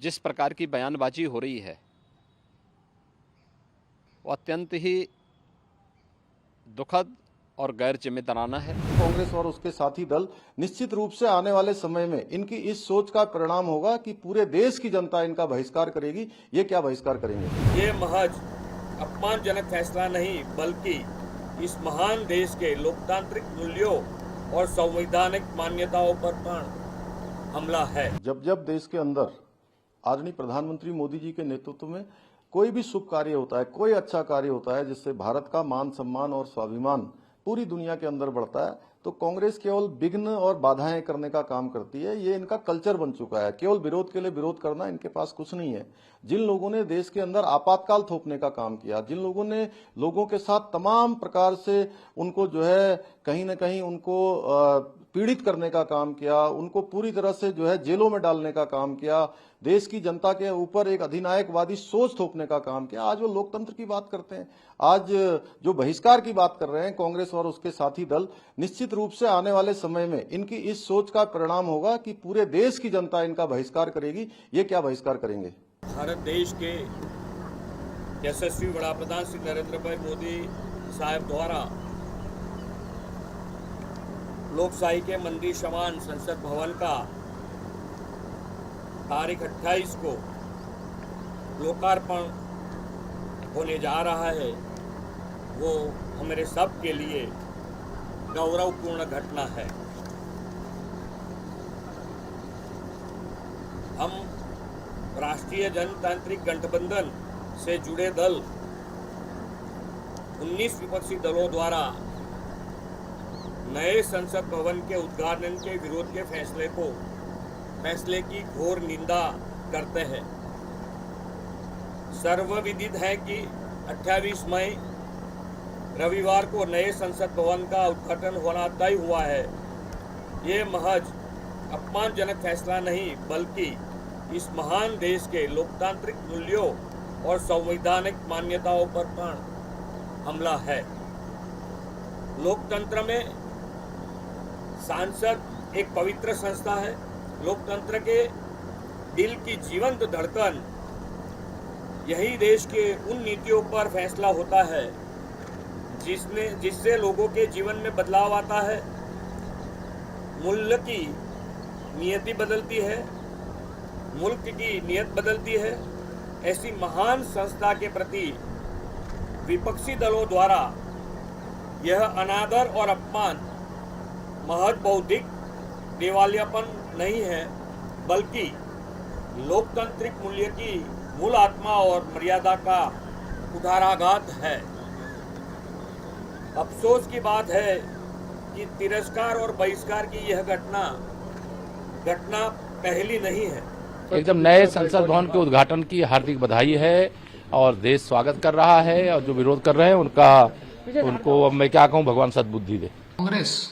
जिस प्रकार की बयानबाजी हो रही है वो अत्यंत ही दुखद और गैर जिम्मेदाराना है। कांग्रेस और उसके साथी दल निश्चित रूप से आने वाले समय में इनकी इस सोच का परिणाम होगा कि पूरे देश की जनता इनका बहिष्कार करेगी। ये क्या बहिष्कार करेंगे? ये महज अपमानजनक फैसला नहीं बल्कि इस महान देश के लोकतांत्रिक मूल्यों और संवैधानिक मान्यताओं पर हमला है। जब जब देश के अंदर आदरणीय प्रधानमंत्री मोदी जी के नेतृत्व में कोई भी शुभ कार्य होता है, कोई अच्छा कार्य होता है जिससे भारत का मान सम्मान और स्वाभिमान पूरी दुनिया के अंदर बढ़ता है, तो कांग्रेस केवल विघ्न और बाधाएं करने का काम करती है। ये इनका कल्चर बन चुका है। केवल विरोध के लिए विरोध करना इनके पास कुछ नहीं है। जिन लोगों ने देश के अंदर आपातकाल थोपने का काम किया, जिन लोगों ने लोगों के साथ तमाम प्रकार से उनको जो है कहीं ना कहीं उनको पीड़ित करने का काम किया, उनको पूरी तरह से जो है जेलों में डालने का काम किया, देश की जनता के ऊपर एक अधिनायकवादी सोच थोपने का काम किया, आज वो लोकतंत्र की बात करते हैं। आज जो बहिष्कार की बात कर रहे हैं कांग्रेस और उसके साथी दल, निश्चित रूप से आने वाले समय में इनकी इस सोच का परिणाम होगा कि पूरे देश की जनता इनका बहिष्कार करेगी। ये क्या बहिष्कार करेंगे? भारत देश के यशस्वी वड़ा प्रधान श्री नरेंद्र भाई मोदी साहब द्वारा लोकशाही के मंदिर समान संसद भवन का तारीख 28 को लोकार्पण होने जा रहा है, वो हमारे सब के लिए गौरवपूर्ण घटना है। हम राष्ट्रीय जनतांत्रिक गठबंधन से जुड़े दल 19 विपक्षी दलों द्वारा नए संसद भवन के उद्घाटन के विरोध के फैसले की घोर निंदा करते हैं। सर्वविदित है कि 28 मई रविवार को नए संसद भवन का उद्घाटन होना तय हुआ है। ये महज अपमानजनक फैसला नहीं बल्कि इस महान देश के लोकतांत्रिक मूल्यों और संवैधानिक मान्यताओं पर हमला है। लोकतंत्र में सांसद एक पवित्र संस्था है। लोकतंत्र के दिल की जीवंत धड़कन यही देश के उन नीतियों पर फैसला होता है जिससे लोगों के जीवन में बदलाव आता है, मूल्य की नियति बदलती है, मुल्क की नीयत बदलती है। ऐसी महान संस्था के प्रति विपक्षी दलों द्वारा यह अनादर और अपमान महज बौद्धिक दिवालियापन नहीं है बल्कि लोकतांत्रिक मूल्य की मूल आत्मा और मर्यादा का कुठाराघात है। अफसोस की बात है कि तिरस्कार और बहिष्कार की यह घटना पहली नहीं है। एकदम नए संसद भवन के उद्घाटन की हार्दिक बधाई है और देश स्वागत कर रहा है, और जो विरोध कर रहे हैं उनको अब मैं क्या कहूं, भगवान सद्बुद्धि दे। कांग्रेस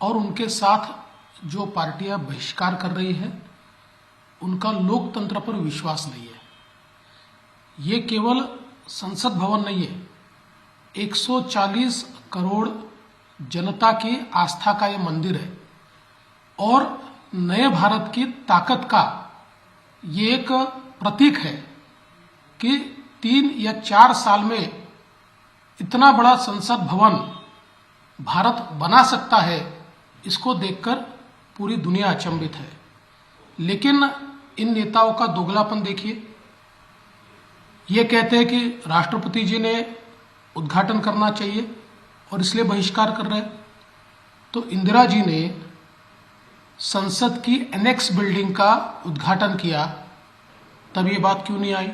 और उनके साथ जो पार्टियां बहिष्कार कर रही है उनका लोकतंत्र पर विश्वास नहीं है। ये केवल संसद भवन नहीं है, 140 करोड़ जनता की आस्था का ये मंदिर है और नए भारत की ताकत का ये एक प्रतीक है कि 3 या 4 साल में इतना बड़ा संसद भवन भारत बना सकता है। इसको देखकर पूरी दुनिया अचंभित है। लेकिन इन नेताओं का दोगलापन देखिए। ये कहते हैं कि राष्ट्रपति जी ने उद्घाटन करना चाहिए और इसलिए बहिष्कार कर रहे हैं। तो इंदिरा जी ने संसद की एनेक्स बिल्डिंग का उद्घाटन किया, तब ये बात क्यों नहीं आई?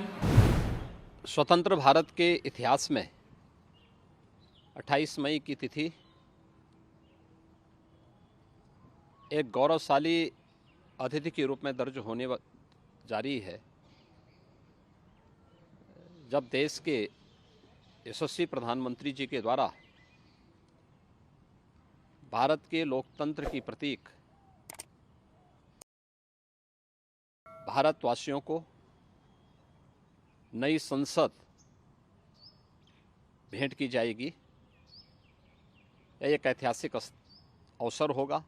स्वतंत्र भारत के इतिहास में 28 मई की तिथि एक गौरवशाली अतिथि के रूप में दर्ज होने जा रही है, जब देश के यशस्वी प्रधानमंत्री जी के द्वारा भारत के लोकतंत्र की प्रतीक भारतवासियों को नई संसद भेंट की जाएगी। यह एक ऐतिहासिक अवसर होगा।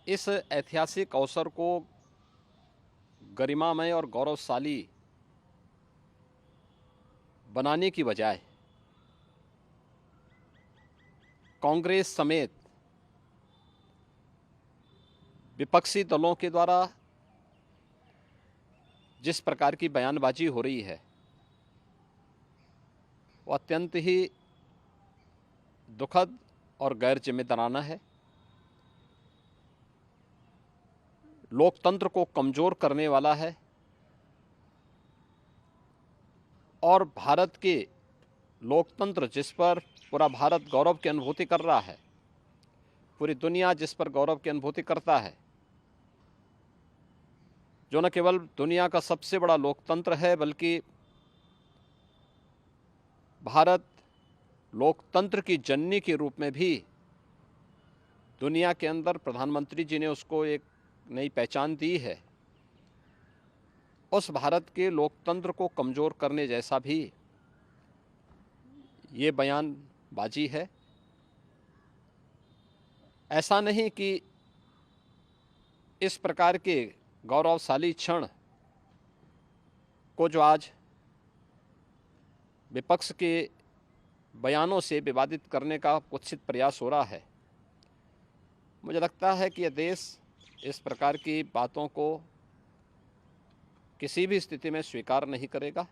इस ऐतिहासिक अवसर को गरिमामय और गौरवशाली बनाने की बजाय कांग्रेस समेत विपक्षी दलों के द्वारा जिस प्रकार की बयानबाजी हो रही है वो अत्यंत ही दुखद और गैर जिम्मेदाराना है। लोकतंत्र को कमज़ोर करने वाला है और भारत के लोकतंत्र जिस पर पूरा भारत गौरव की अनुभूति कर रहा है, पूरी दुनिया जिस पर गौरव की अनुभूति करता है, जो न केवल दुनिया का सबसे बड़ा लोकतंत्र है बल्कि भारत लोकतंत्र की जननी के रूप में भी दुनिया के अंदर प्रधानमंत्री जी ने उसको एक नई पहचान दी है। उस भारत के लोकतंत्र को कमज़ोर करने जैसा भी ये बयानबाजी है। ऐसा नहीं कि इस प्रकार के गौरवशाली क्षण को जो आज विपक्ष के बयानों से विवादित करने का कुत्सित प्रयास हो रहा है, मुझे लगता है कि यह देश इस प्रकार की बातों को किसी भी स्थिति में स्वीकार नहीं करेगा।